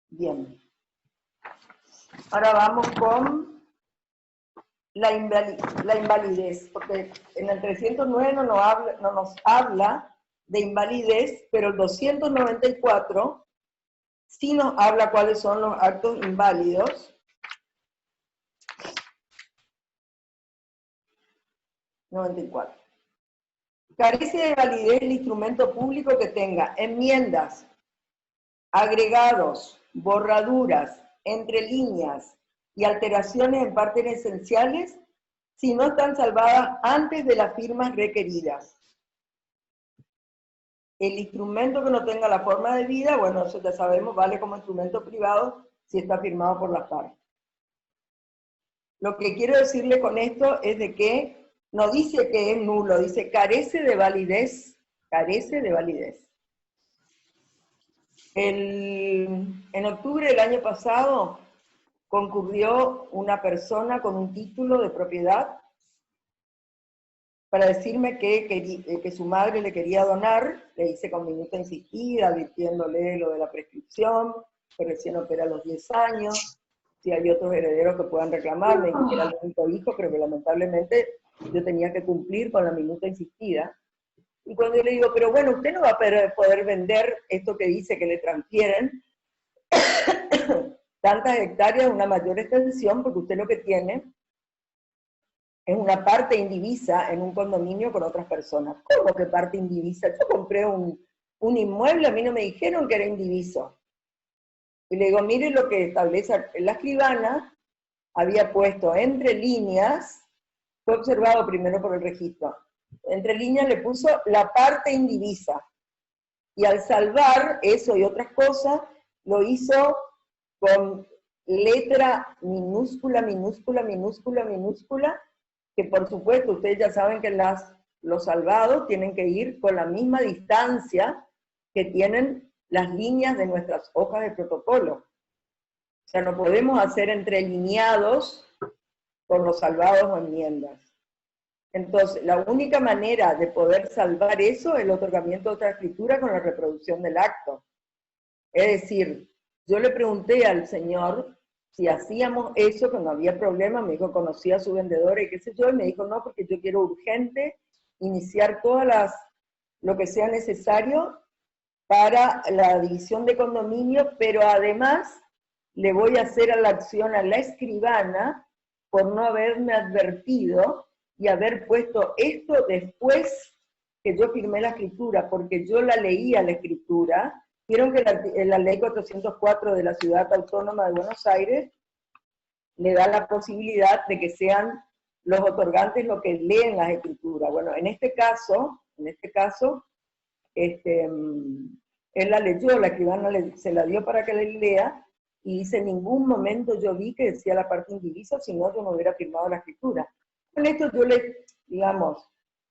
Bien. Ahora vamos con la invalidez, porque en el 309 no nos habla de invalidez, pero el 294 sí nos habla cuáles son los actos inválidos. Carece de validez el instrumento público que tenga enmiendas, agregados, borraduras, entre líneas y alteraciones en partes esenciales si no están salvadas antes de las firmas requeridas. El instrumento que no tenga la forma de vida, bueno, eso ya sabemos, vale como instrumento privado, si está firmado por las partes. Lo que quiero decirle con esto es de que no dice que es nulo, dice carece de validez, carece de validez. En octubre del año pasado concurrió una persona con un título de propiedad para decirme que su madre le quería donar. Le hice con minuta insistida, advirtiéndole lo de la prescripción, que recién opera a los 10 años, si hay otros herederos que puedan reclamarle, que era el único hijo, pero que lamentablemente yo tenía que cumplir con la minuta insistida. Y cuando yo le digo, pero bueno, usted no va a poder vender esto que dice que le transfieren tantas hectáreas, una mayor extensión, porque usted lo que tiene es una parte indivisa en un condominio con otras personas. ¿Cómo que parte indivisa? Yo compré un inmueble, a mí no me dijeron que era indiviso. Y le digo, mire lo que establece la escribana, había puesto entre líneas, fue observado primero por el registro, entre líneas le puso la parte indivisa. Y al salvar eso y otras cosas, lo hizo con letra minúscula, minúscula, minúscula, minúscula, que por supuesto ustedes ya saben que los salvados tienen que ir con la misma distancia que tienen las líneas de nuestras hojas de protocolo. O sea, no podemos hacer entrelineados con los salvados o enmiendas. Entonces, la única manera de poder salvar eso es el otorgamiento de otra escritura con la reproducción del acto. Es decir, yo le pregunté al señor si hacíamos eso, que no había problema, me dijo, conocía a su vendedora y qué sé yo, y me dijo, no, porque yo quiero urgente iniciar lo que sea necesario para la división de condominio, pero además le voy a hacer a la acción a la escribana por no haberme advertido y haber puesto esto después que yo firmé la escritura, porque yo la leía la escritura. Vieron que la ley 404 de la Ciudad Autónoma de Buenos Aires le da la posibilidad de que sean los otorgantes los que leen las escrituras. Bueno, en este caso, él la leyó, la escribana se la dio para que la lea, y dice, en ningún momento yo vi que decía la parte indivisa, si no yo no hubiera firmado la escritura. Con esto yo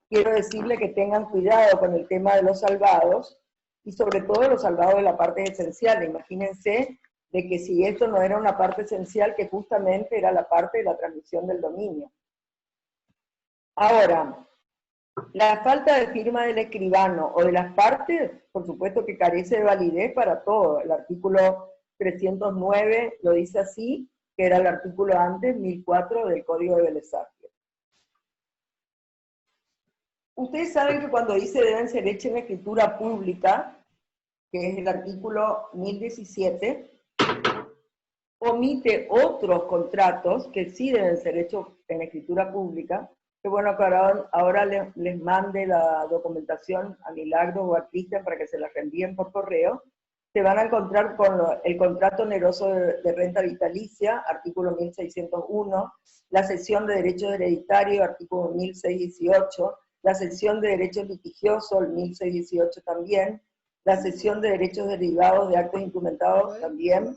quiero decirle que tengan cuidado con el tema de los salvados, y sobre todo los salvados de la parte esencial. Imagínense de que si esto no era una parte esencial, que justamente era la parte de la transmisión del dominio. Ahora, la falta de firma del escribano o de las partes, por supuesto que carece de validez para todo. El artículo 309 lo dice así, que era el artículo antes, 1004 del Código de Bellas Artes. Ustedes saben que cuando dice deben ser hechas en escritura pública, que es el artículo 1017, omite otros contratos que sí deben ser hechos en escritura pública, que bueno, que ahora les mande la documentación a Milagro o a Cristian para que se la reenvíen por correo. Se van a encontrar con el contrato oneroso de renta vitalicia, artículo 1601, la cesión de derechos hereditarios, artículo 1618, la cesión de derechos litigiosos, el 1618 también, la cesión de derechos derivados de actos instrumentados también,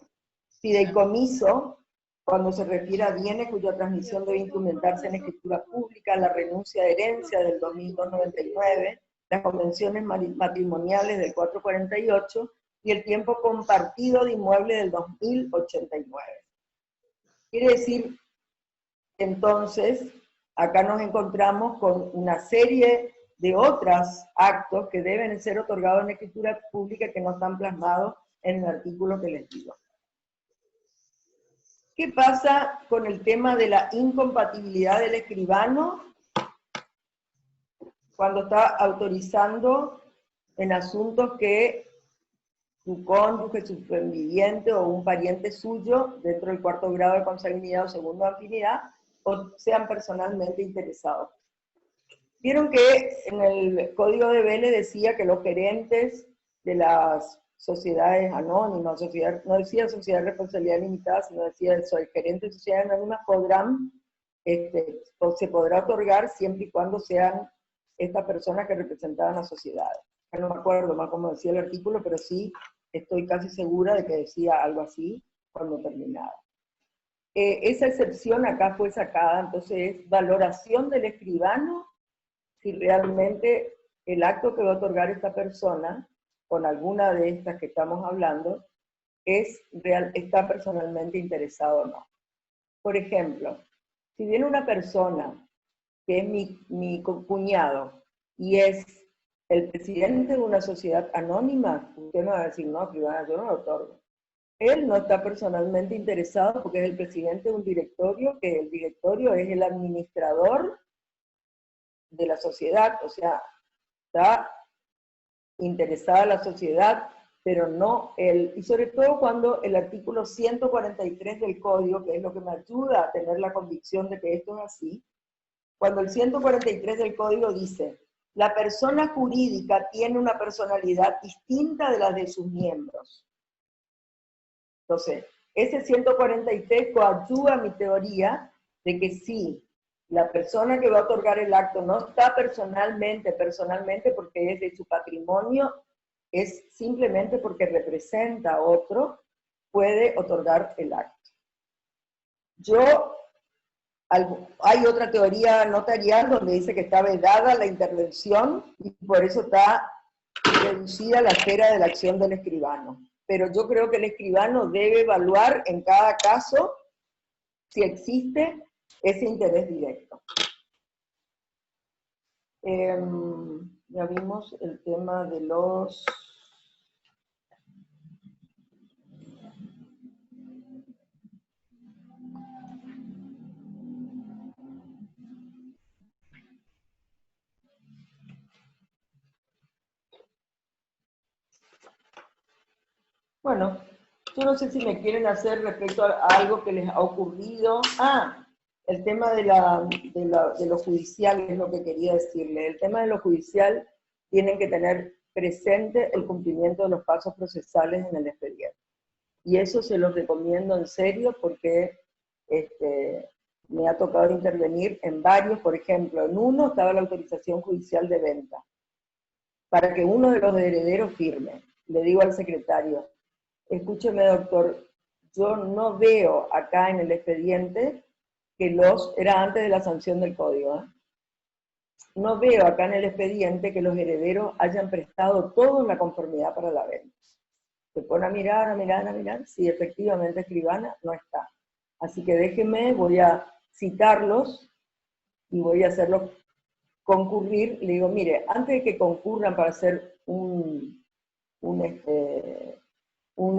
fideicomiso, cuando se refiere a bienes cuya transmisión debe instrumentarse en escritura pública, la renuncia de herencia del 2299, las convenciones matrimoniales del 448 y el tiempo compartido de inmueble del 2089. Quiere decir, entonces, acá nos encontramos con una serie de otros actos que deben ser otorgados en escritura pública que no están plasmados en el artículo que les digo. ¿Qué pasa con el tema de la incompatibilidad del escribano cuando está autorizando en asuntos que su cónyuge, su superviviente o un pariente suyo, dentro del cuarto grado de consanguinidad o segundo de afinidad, o sean personalmente interesados? Vieron que en el Código de Vélez decía que los gerentes de las sociedades anónimas, no decía sociedad de responsabilidad limitada, sino decía el gerente de sociedades anónimas se podrá otorgar siempre y cuando sean estas personas que representaban las sociedades. No me acuerdo más cómo decía el artículo, pero sí estoy casi segura de que decía algo así, cuando terminaba. Esa excepción acá fue sacada, entonces es valoración del escribano si realmente el acto que va a otorgar esta persona, con alguna de estas que estamos hablando, está personalmente interesado o no. Por ejemplo, si viene una persona que es mi cuñado y es el presidente de una sociedad anónima, usted me va a decir, no, escribana, yo no lo otorgo. Él no está personalmente interesado porque es el presidente de un directorio, que el directorio es el administrador de la sociedad, o sea, está interesada la sociedad, pero no él. Y sobre todo cuando el artículo 143 del Código, que es lo que me ayuda a tener la convicción de que esto es así, cuando el 143 del Código dice, la persona jurídica tiene una personalidad distinta de la de sus miembros. Entonces, ese 143 coadyuva a mi teoría de que sí, la persona que va a otorgar el acto no está personalmente porque es de su patrimonio, es simplemente porque representa a otro, puede otorgar el acto. Hay otra teoría notarial donde dice que está vedada la intervención y por eso está reducida la esfera de la acción del escribano. Pero yo creo que el escribano debe evaluar en cada caso si existe ese interés directo. Ya vimos el tema de los... Bueno, yo no sé si me quieren hacer respecto a algo que les ha ocurrido. El tema de lo judicial es lo que quería decirle. El tema de lo judicial tienen que tener presente el cumplimiento de los pasos procesales en el expediente. Y eso se los recomiendo en serio porque me ha tocado intervenir en varios. Por ejemplo, en uno estaba la autorización judicial de venta, para que uno de los herederos firme. Le digo al secretario, escúcheme doctor, yo no veo acá en el expediente que era antes de la sanción del código, ¿eh? No veo acá en el expediente que los herederos hayan prestado todo en la conformidad para la venta. Se pone a mirar, si efectivamente escribana no está. Así que déjenme, voy a citarlos y voy a hacerlos concurrir. Le digo, mire, antes de que concurran para hacer un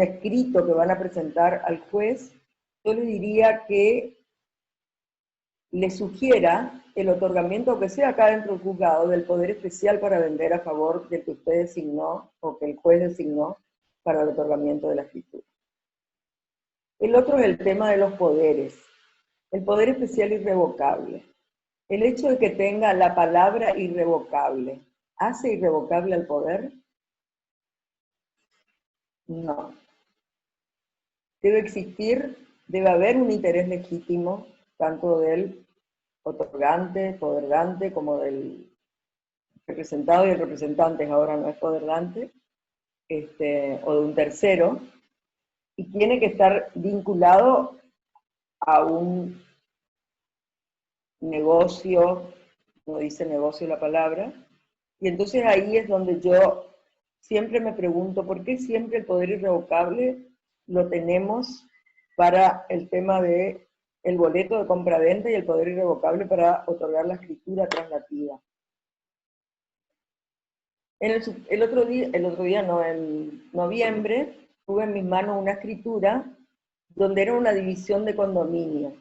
escrito que van a presentar al juez, yo le diría que le sugiera el otorgamiento, aunque sea acá dentro del juzgado, del poder especial para vender a favor del que usted designó, o que el juez designó, para el otorgamiento de la escritura. El otro es el tema de los poderes. El poder especial irrevocable. El hecho de que tenga la palabra irrevocable, ¿hace irrevocable al poder? No. Debe haber un interés legítimo, tanto del otorgante, podergante, como del representado y el representante, ahora no es podergante, o de un tercero, y tiene que estar vinculado a un negocio, no dice negocio la palabra, y entonces ahí es donde yo siempre me pregunto, ¿por qué siempre el poder irrevocable lo tenemos para el tema de el boleto de compra-venta y el poder irrevocable para otorgar la escritura traslativa? El otro día no, en noviembre, tuve en mis manos una escritura donde era una división de condominio.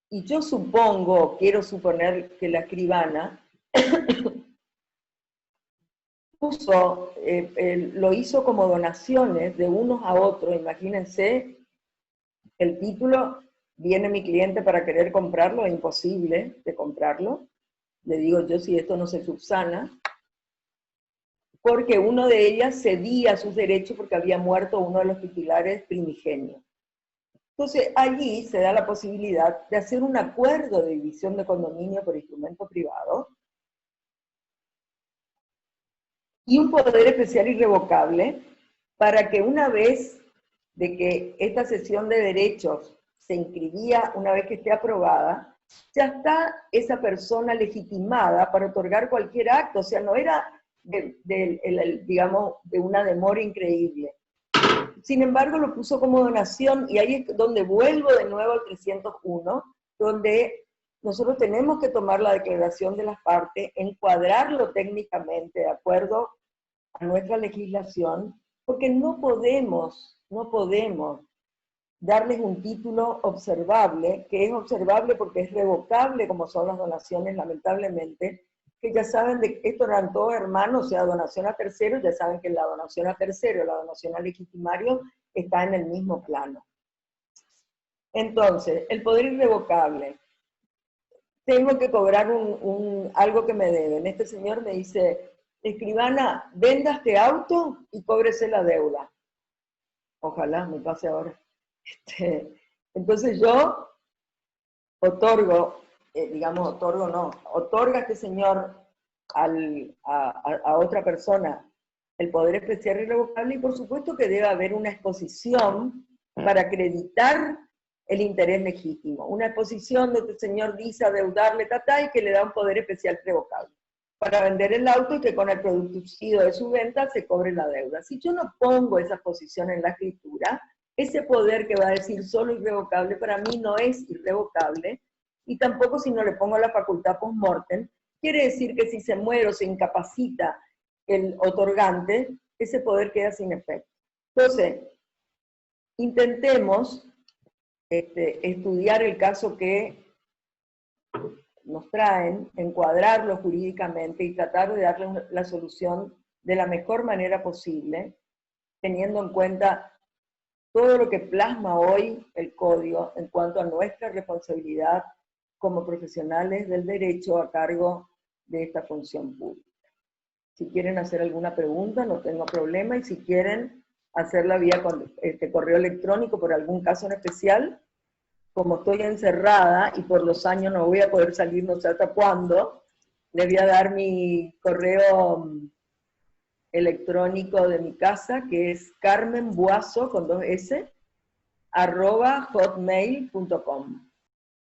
Y yo quiero suponer que la escribana lo hizo como donaciones de unos a otros. Imagínense, el título, viene mi cliente para querer comprarlo, es imposible de comprarlo. Le digo yo, si esto no se subsana, porque uno de ellas cedía sus derechos porque había muerto uno de los titulares primigenios. Entonces, allí se da la posibilidad de hacer un acuerdo de división de condominio por instrumento privado y un poder especial irrevocable para que una vez de que esta cesión de derechos se inscribía una vez que esté aprobada, ya está esa persona legitimada para otorgar cualquier acto, o sea, no era, digamos, de una demora increíble. Sin embargo, lo puso como donación, y ahí es donde vuelvo de nuevo al 301, donde nosotros tenemos que tomar la declaración de las partes, encuadrarlo técnicamente de acuerdo a nuestra legislación, porque no podemos darles un título observable, que es observable porque es revocable, como son las donaciones, lamentablemente, que ya saben de que estos eran todos hermanos, o sea, donación a terceros, ya saben que la donación a tercero, la donación a legitimario, está en el mismo plano. Entonces, el poder irrevocable. Tengo que cobrar algo que me deben. Este señor me dice, escribana, venda este auto y cóbrese la deuda. Ojalá me pase ahora. Entonces yo otorgo, otorga a este señor a otra persona el poder especial irrevocable, y por supuesto que debe haber una exposición para acreditar el interés legítimo. Una exposición donde el señor dice adeudarle y que le da un poder especial irrevocable para vender el auto y que con el producido de su venta se cobre la deuda. Si yo no pongo esa exposición en la escritura, ese poder que va a decir solo irrevocable para mí no es irrevocable, y tampoco si no le pongo la facultad post-mortem, quiere decir que si se muere o se incapacita el otorgante, ese poder queda sin efecto. Entonces, intentemos estudiar el caso que nos traen, encuadrarlo jurídicamente y tratar de darle la solución de la mejor manera posible, teniendo en cuenta todo lo que plasma hoy el código en cuanto a nuestra responsabilidad como profesionales del derecho a cargo de esta función pública. Si quieren hacer alguna pregunta, no tengo problema, y si quieren hacerla vía correo electrónico por algún caso en especial, como estoy encerrada y por los años no voy a poder salir no sé hasta cuándo, les voy a dar mi correo electrónico de mi casa, que es carmenbuazo, con 2 S, @hotmail.com.